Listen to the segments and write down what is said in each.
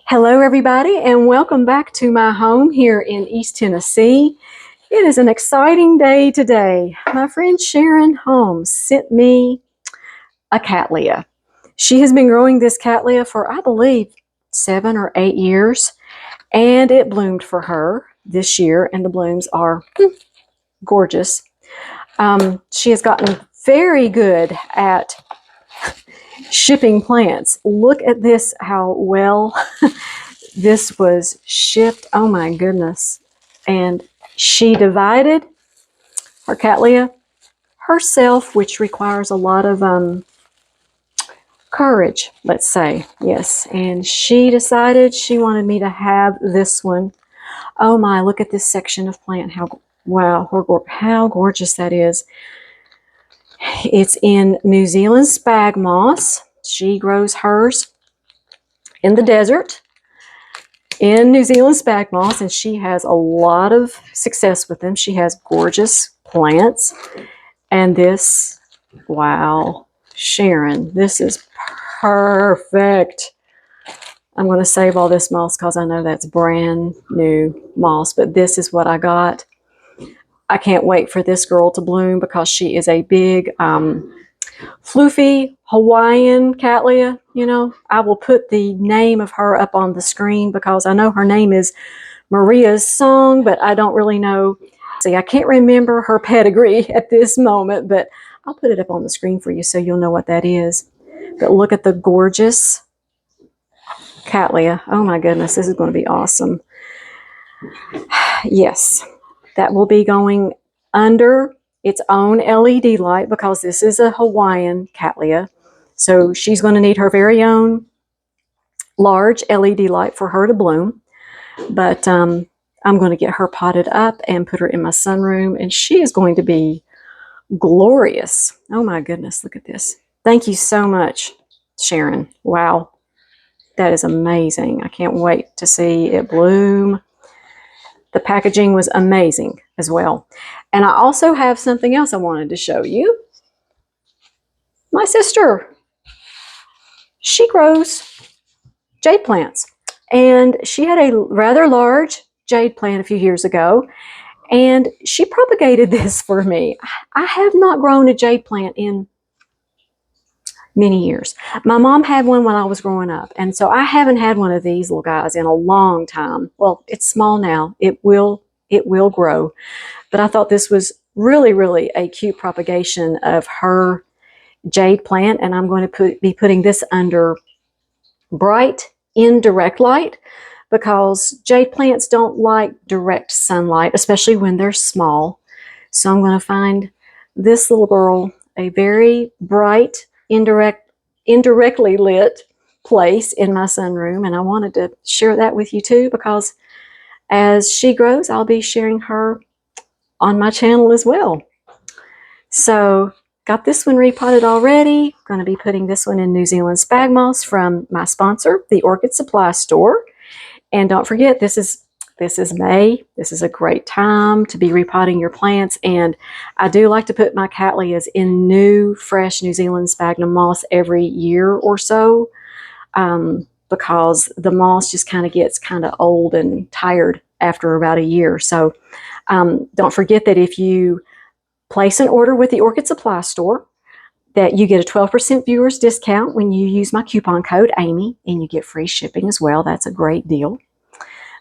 Hello everybody, and welcome back to my home here in East Tennessee. It is an exciting day today. My friend Sharon Holmes sent me a Cattleya. She has been growing this Cattleya for, I believe, 7 or 8 years, and it bloomed for her this year, and the blooms are gorgeous. She has gotten very good at shipping plants. Look at this, how well this was shipped. Oh my goodness. And she divided her Cattleya herself, which requires a lot of courage, let's say. Yes. And she decided she wanted me to have this one. Oh my, look at this section of plant. How gorgeous that is. It's in New Zealand spag moss. She grows hers in the desert in New Zealand spag moss, and she has a lot of success with them. She has gorgeous plants. And this, wow, Sharon, this is perfect. I'm going to save all this moss because I know that's brand new moss, but this is what I got. I can't wait for this girl to bloom because she is a big, floofy Hawaiian Cattleya. You know, I will put the name of her up on the screen because I know her name is Maria's Song, but I don't really know. See, I can't remember her pedigree at this moment, but I'll put it up on the screen for you so you'll know what that is. But look at the gorgeous Cattleya. Oh my goodness, this is going to be awesome. Yes, that will be going under its own LED light because this is a Hawaiian Cattleya. So she's going to need her very own large LED light for her to bloom. But I'm going to get her potted up and put her in my sunroom, and she is going to be glorious. Oh my goodness, look at this. Thank you so much, Sharon. Wow, that is amazing. I can't wait to see it bloom. The packaging was amazing as well. And I also have something else I wanted to show you. My sister, she grows jade plants. And she had a rather large jade plant a few years ago. And she propagated this for me. I have not grown a jade plant in many years. My mom had one when I was growing up. And so I haven't had one of these little guys in a long time. Well, it's small now. It will grow. But I thought this was really, really a cute propagation of her jade plant. And I'm going to be putting this under bright indirect light because jade plants don't like direct sunlight, especially when they're small. So I'm going to find this little girl a very bright, indirectly lit place in my sunroom, and I wanted to share that with you too because as she grows, I'll be sharing her on my channel as well. So got this one repotted already. Going to be putting this one in New Zealand spag moss from my sponsor, the Orchid Supply Store. And don't forget, this is May. This is a great time to be repotting your plants. And I do like to put my Cattleyas in new, fresh New Zealand sphagnum moss every year or so because the moss just kind of gets kind of old and tired after about a year. So don't forget that if you place an order with the Orchid Supply Store, that you get a 12% viewers discount when you use my coupon code Amy, and you get free shipping as well. That's a great deal.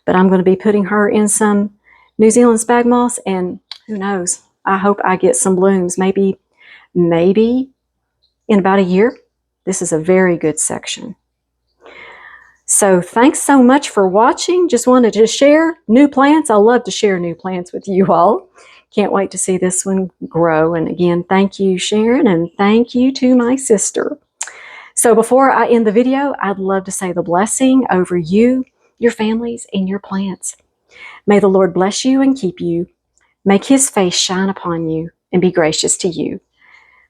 But I'm going to be putting her in some New Zealand spag moss, and who knows, I hope I get some blooms, maybe in about a year. This is a very good section. So thanks so much for watching. Just wanted to share new plants. I love to share new plants with you all. Can't wait to see this one grow. And again, thank you, Sharon, and thank you to my sister. So before I end the video, I'd love to say the blessing over you, your families, and your plants. May the Lord bless you and keep you. Make his face shine upon you and be gracious to you.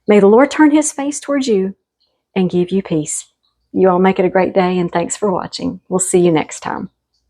May the Lord turn his face towards you and give you peace. You all make it a great day, and thanks for watching. We'll see you next time.